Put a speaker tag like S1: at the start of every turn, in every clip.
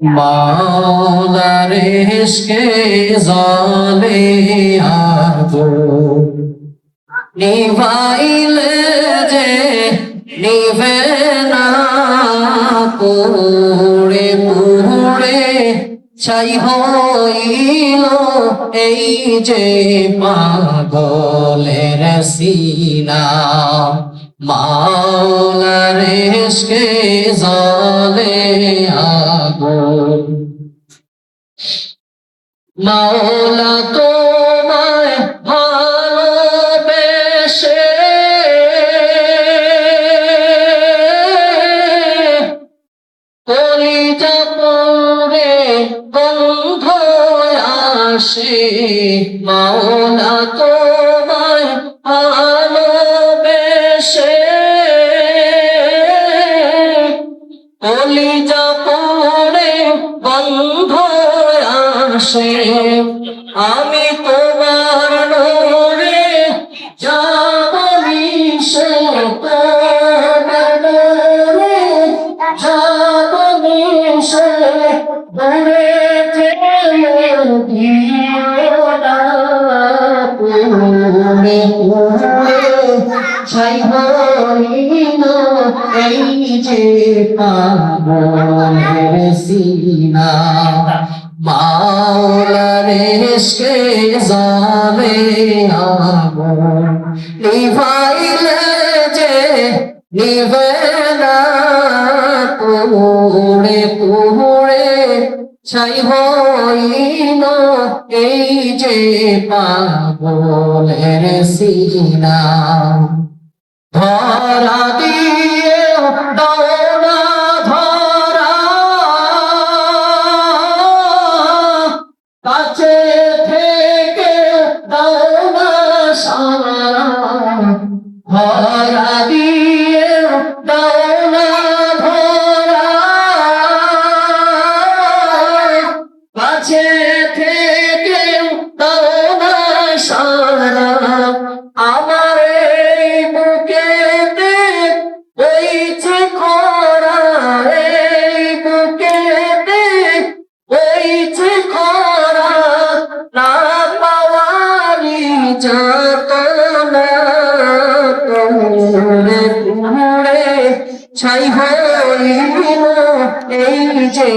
S1: মাওলার ইশকে জ্বলে আগুন, নিভাইলে যে নিভে না, পুড়ে পুড়ে ছাই হইল এই যে পাগলের সিনা। মাওলার ইশকে জ্বলে আগুন, মাওলা তোমায় ভালোবেসে কলিজা পুড়ে গন্ধ আসে। মাওলা তোমায় ভালোবেসে কলিজা পুড়ে গন্ধ আসে। আমি তোমার নূরে যাব মিশে, তোমার নূরে যাব মিশে, দূরে ঠেলে দিও না, পুড়ে পুড়ে ছাই হইল এই যে পাগলের সিনা। মাওলার ইশকে জ্বলে আগুন, নিভাইলে যে নিভে না, পুড়ে পুড়ে ছাই হইল এই যে পাগলের সিনা। ধরা দিয়ে দৌড়া ধরা, কাছে থেকে দৌড়া সারা, ধরা দিয়ে দৌড়া ধরা, কাছে থেকে দৌড়া সারা। আমার এই বুকেতে বইছে খরা, এই বুকেতে বইছে খরা, না পাওয়ারি যাতনা, পুড়ে পুড়ে ছাই হইল এই যে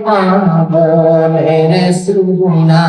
S1: পাগলের সিনা।